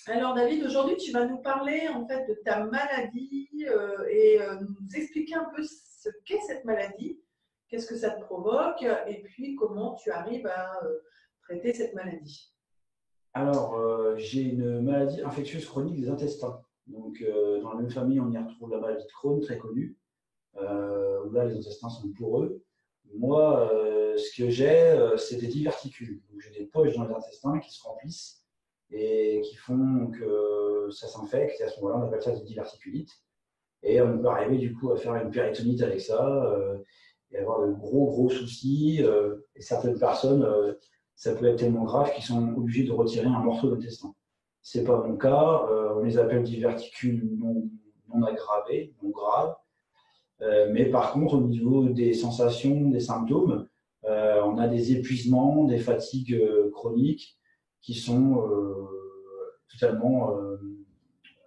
Alors David, aujourd'hui tu vas nous parler en fait de ta maladie et nous expliquer un peu ce qu'est cette maladie, qu'est-ce que ça te provoque et puis comment tu arrives à traiter cette maladie. Alors, j'ai une maladie infectieuse chronique des intestins. Donc, dans la même famille, on y retrouve la maladie de Crohn, très connue, où là, les intestins sont poreux. Moi, ce que j'ai, c'est des diverticules. Donc, j'ai des poches dans les intestins qui se remplissent et qui font que ça s'infecte. Et à ce moment-là, on appelle ça des diverticulites. Et on peut arriver du coup à faire une péritonite avec ça et avoir de gros soucis. Et certaines personnes, ça peut être tellement grave qu'ils sont obligés de retirer un morceau d'intestin. C'est pas mon cas. On les appelle diverticules non aggravés, non graves. Mais par contre, au niveau des sensations, des symptômes, on a des épuisements, des fatigues chroniques qui sont totalement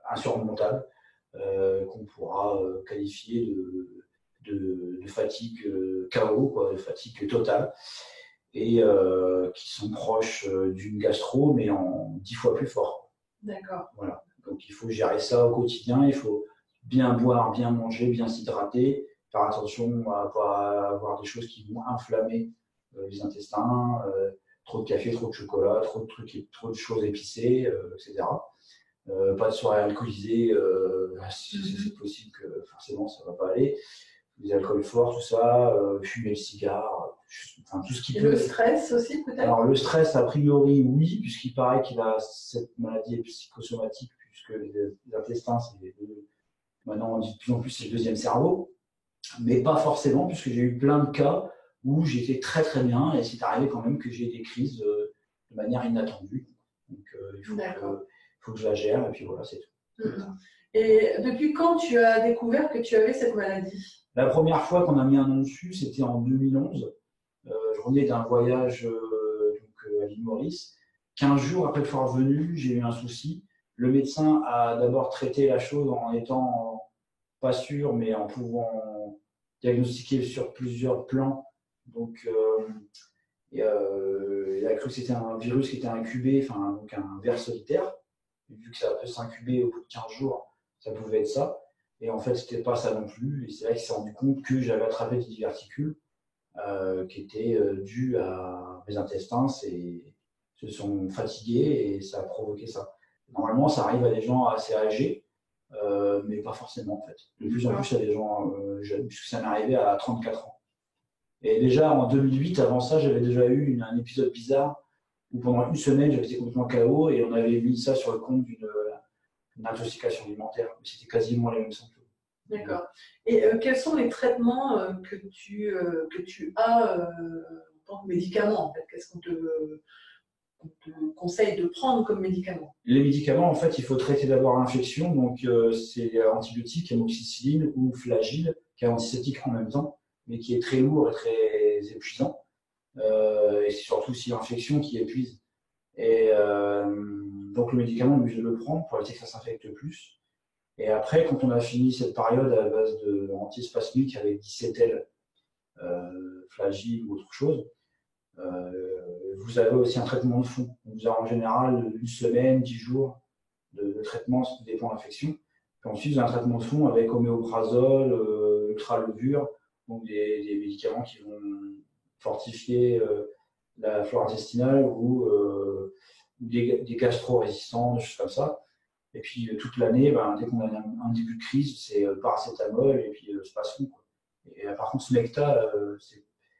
insurmontables, qu'on pourra qualifier de fatigue KO, quoi, de fatigue totale, et qui sont proches d'une gastro, mais en 10 fois plus fort. D'accord. Voilà. Donc il faut gérer ça au quotidien, il faut bien boire, bien manger, bien s'hydrater, faire attention à ne pas avoir des choses qui vont inflammer les intestins, trop de café, trop de chocolat, trop de trucs, trop de choses épicées, etc. Pas de soirée alcoolisée, si c'est possible que forcément ça ne va pas aller. Les alcools forts, tout ça, fumer le cigare, enfin tout ce qui et peut. Le stress aussi peut-être. Alors le stress, a priori, oui, puisqu'il paraît qu'il a cette maladie psychosomatique, puisque les intestins, maintenant on dit de plus en plus c'est le deuxième cerveau, mais pas forcément, puisque j'ai eu plein de cas où j'étais très bien et c'est arrivé quand même que j'ai des crises de manière inattendue. Donc il faut que je la gère et puis voilà, c'est tout. Et depuis quand tu as découvert que tu avais cette maladie? La première fois qu'on a mis un nom dessus, c'était en 2011. Je revenais d'un voyage à l'île Maurice. 15 jours après être revenu, j'ai eu un souci. Le médecin a d'abord traité la chose en étant pas sûr, mais en pouvant diagnostiquer sur plusieurs plans. Donc, il a cru que c'était un virus qui était incubé, enfin donc un ver solitaire. Vu que ça peut s'incuber au bout de 15 jours, ça pouvait être ça. Et en fait, c'était pas ça non plus. Et c'est là qu'il s'est rendu compte que j'avais attrapé des diverticules qui étaient dus à mes intestins. Se sont fatigués et ça a provoqué ça. Normalement, ça arrive à des gens assez âgés, mais pas forcément en fait. De plus en plus à des gens jeunes, puisque ça m'est arrivé à 34 ans. Et déjà en 2008, avant ça, j'avais déjà eu un épisode bizarre où pendant une semaine, j'avais été complètement KO et on avait mis ça sur le compte d'une intoxication alimentaire. Mais c'était quasiment les mêmes symptômes. D'accord. Et quels sont les traitements que tu as en tant que médicament en fait? Qu'est-ce qu'on te conseille de prendre comme médicament? Les médicaments, en fait, il faut traiter d'abord l'infection. Donc, c'est antibiotique, amoxicilline ou Flagyl, qui est antiseptique en même temps, mais qui est très lourd et très épuisant. Et c'est surtout aussi l'infection qui épuise. Et donc, le médicament, on est obligé de le prendre pour éviter que ça s'infecte plus. Et après, quand on a fini cette période à base d'antispasmiques avec Dicetel, Flagyl ou autre chose, vous avez aussi un traitement de fond. Vous avez en général une semaine, 10 jours de traitement, ça dépend de l'infection. Puis ensuite, vous avez un traitement de fond avec homéoprazole, ultralevure, donc des médicaments qui vont fortifier la flore intestinale ou des gastro-résistants, des choses comme ça. Et puis toute l'année, dès qu'on a un début de crise, c'est paracétamol et puis Spasfon. Et par contre, Smecta,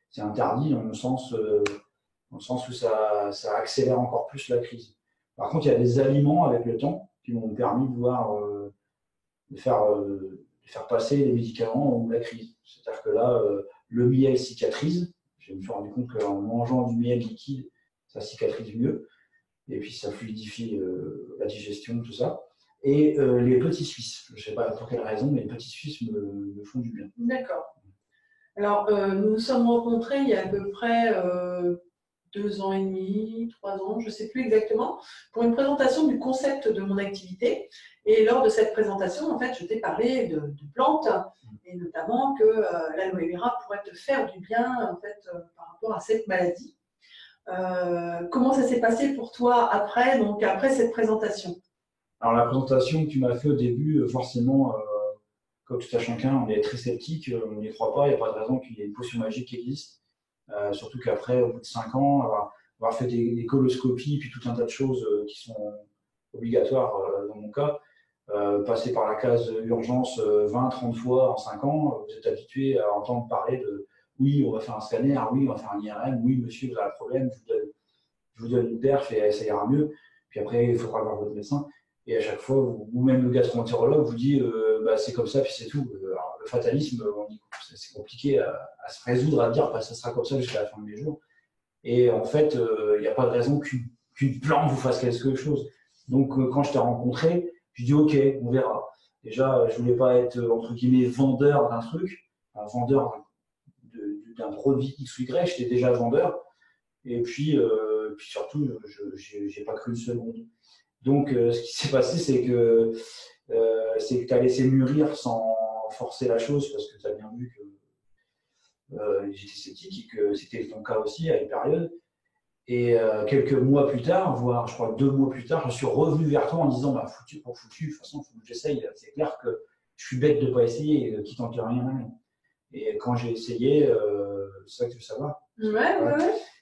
c'est interdit dans le sens où ça accélère encore plus la crise. Par contre, il y a des aliments avec le temps qui m'ont permis de faire passer les médicaments ou la crise. C'est-à-dire que là, le miel cicatrise. Je me suis rendu compte qu'en mangeant du miel liquide, ça cicatrise mieux. Et puis ça fluidifie la digestion, tout ça. Et les petits Suisses, je ne sais pas pour quelle raison, mais les petits Suisses me font du bien. D'accord. Alors, nous nous sommes rencontrés il y a à peu près 2 ans et demi, 3 ans, je ne sais plus exactement, pour une présentation du concept de mon activité. Et lors de cette présentation, en fait, je t'ai parlé de plantes, et notamment que l'aloe vera pourrait te faire du bien, en fait, par rapport à cette maladie. Comment ça s'est passé pour toi après, donc après cette présentation? Alors la présentation que tu m'as fait au début, forcément, comme tout à chacun, on est très sceptique, on n'y croit pas, il n'y a pas de raison qu'il y ait une potion magique qui existe. Surtout qu'après, au bout de 5 ans, avoir fait des coloscopies, puis tout un tas de choses qui sont obligatoires dans mon cas, passer par la case urgence 20-30 fois en 5 ans, vous êtes habitué à entendre parler de oui, on va faire un scanner, oui, on va faire un IRM, oui, monsieur, vous avez un problème, je vous donne une perf et ça ira mieux. Puis après, il faudra voir votre médecin. Et à chaque fois, ou même le gastro-entérologue vous dit bah, c'est comme ça, puis c'est tout. Alors, le fatalisme, c'est compliqué à se résoudre, à dire bah, ça sera comme ça jusqu'à la fin de mes jours. Et en fait, il n'y a pas de raison qu'une plante vous fasse quelque chose. Donc, quand je t'ai rencontré, je dis ok, on verra. Déjà, je voulais pas être entre guillemets vendeur d'un truc, un vendeur d'un produit X ou Y, j'étais déjà vendeur. Et puis surtout, je n'ai pas cru une seconde. Donc, ce qui s'est passé, c'est que tu as laissé mûrir sans forcer la chose, parce que tu as bien vu que j'étais sceptique et que c'était ton cas aussi à une période. Et quelques mois plus tard, voire je crois 2 mois plus tard, je suis revenu vers toi en disant bah, foutu pour foutu, de toute façon, il faut que j'essaye. C'est clair que je suis bête de ne pas essayer, qui tente rien. Et quand j'ai essayé, c'est ça que tu veux savoir. Ouais.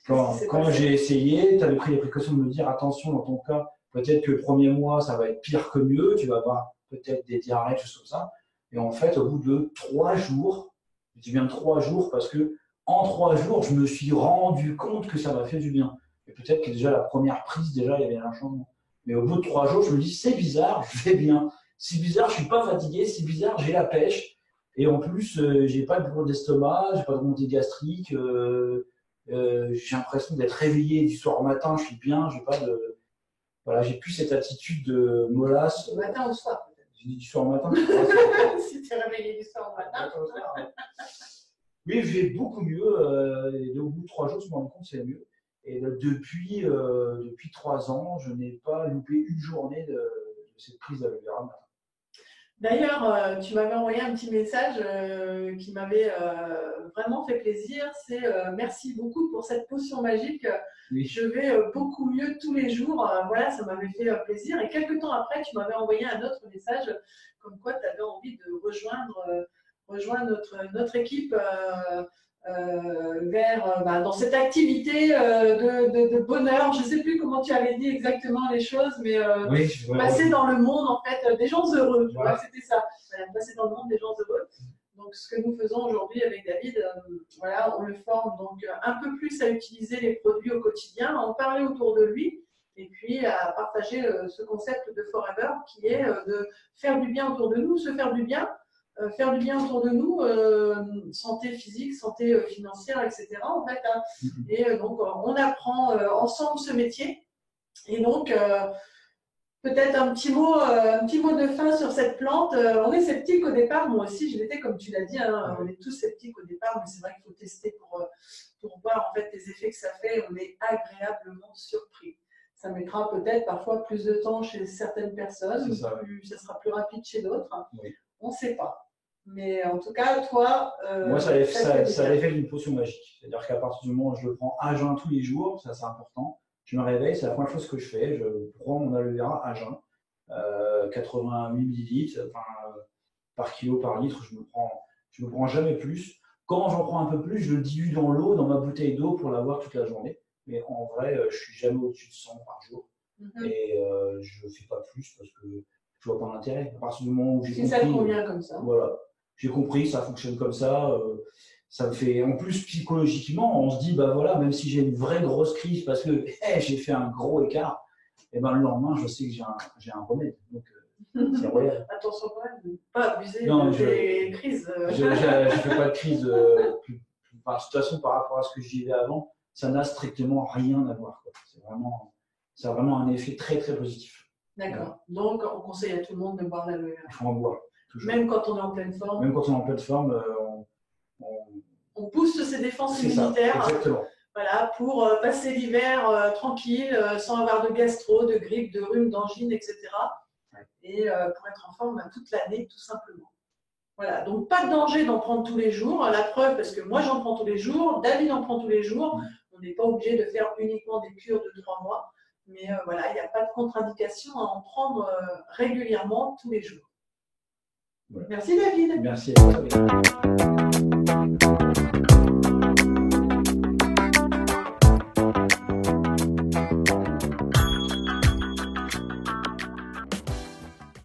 Quand j'ai essayé, tu avais pris les précautions de me dire attention, dans ton cas, peut-être que le premier mois, ça va être pire que mieux, tu vas avoir peut-être des diarrhées, des choses comme ça. Et en fait, au bout de 3 jours, je dis bien 3 jours, parce que en 3 jours, je me suis rendu compte que ça m'a fait du bien. Et peut-être que déjà la première prise, déjà, il y avait un changement. Mais au bout de 3 jours, je me dis c'est bizarre, je vais bien. C'est bizarre, je suis pas fatigué, c'est bizarre, j'ai la pêche. Et en plus, j'ai pas de boulot d'estomac, j'ai pas de remontée gastrique. J'ai l'impression d'être réveillé du soir au matin, je suis bien, j'ai pas de. Voilà, j'ai plus cette attitude de mollasse. Du matin au soir, peut-être. J'ai dit du soir au matin. Si tu es réveillé du soir au matin. Oui, je vais beaucoup mieux. Et au bout de 3 jours, je me rends compte que c'est mieux. Et depuis 3 ans, je n'ai pas loupé une journée de cette prise d'aloe vera. D'ailleurs, tu m'avais envoyé un petit message qui m'avait vraiment fait plaisir. C'est merci beaucoup pour cette potion magique. Oui. Je vais beaucoup mieux tous les jours. Voilà, ça m'avait fait plaisir. Et quelques temps après, tu m'avais envoyé un autre message comme quoi tu avais envie de rejoindre notre équipe dans cette activité de bonheur. Je ne sais plus comment tu avais dit exactement les choses, mais oui, passer dans le monde en fait des gens heureux. Voilà. C'était ça. Passer dans le monde des gens heureux. Donc ce que nous faisons aujourd'hui avec David, voilà, on le forme donc un peu plus à utiliser les produits au quotidien, à en parler autour de lui. Et puis à partager ce concept de Forever qui est de faire du bien autour de nous, se faire du bien. Faire du bien autour de nous, santé physique, santé financière, etc. En fait, hein. Et donc, on apprend ensemble ce métier. Et donc, peut-être un petit mot de fin sur cette plante. On est sceptique au départ, moi aussi, je l'étais comme tu l'as dit. Hein, on est tous sceptiques au départ, mais c'est vrai qu'il faut tester pour voir en fait les effets que ça fait. On est agréablement surpris. Ça mettra peut-être parfois plus de temps chez certaines personnes, ça sera plus rapide chez d'autres. Oui. On ne sait pas. Mais en tout cas, toi. Moi, ça a l'effet d'une potion magique. C'est-à-dire qu'à partir du moment où je le prends à jeun tous les jours, ça c'est important. Je me réveille, c'est la première chose que je fais. Je prends mon aloe vera à jeun, 88 millilitres, par kilo, par litre. Je me prends jamais plus. Quand j'en prends un peu plus, je le dilue dans l'eau, dans ma bouteille d'eau pour l'avoir toute la journée. Mais en vrai, je suis jamais au-dessus de 100 par jour. Et je ne fais pas plus parce que je vois pas l'intérêt. À partir du moment où j'ai compris. Ça te convient comme ça. Voilà. J'ai compris, ça fonctionne comme ça. Ça me fait, en plus, psychologiquement, on se dit, bah voilà, même si j'ai une vraie grosse crise parce que j'ai fait un gros écart, et ben le lendemain, je sais que j'ai un remède. Donc, c'est royal. Attention quand même de ne pas abuser des crises. Je ne fais pas de crise. De toute façon, par rapport à ce que je vivais avant, ça n'a strictement rien à voir. Ça a vraiment un effet très, très positif. D'accord. Voilà. Donc, on conseille à tout le monde de boire l'aloe vera. Il faut en boire. Toujours. Même quand on est en pleine forme. Même quand on est en pleine forme, on booste ses défenses C'est ça, immunitaires. exactement. Voilà, pour passer l'hiver tranquille, sans avoir de gastro, de grippe, de rhume, d'angine, etc. Et pour être en forme toute l'année, tout simplement. Voilà, donc pas de danger d'en prendre tous les jours. La preuve, parce que moi j'en prends tous les jours, David en prend tous les jours. On n'est pas obligé de faire uniquement des cures de 3 mois. Mais voilà, il n'y a pas de contre-indication à en prendre régulièrement tous les jours. Voilà. Merci David. Merci à vous.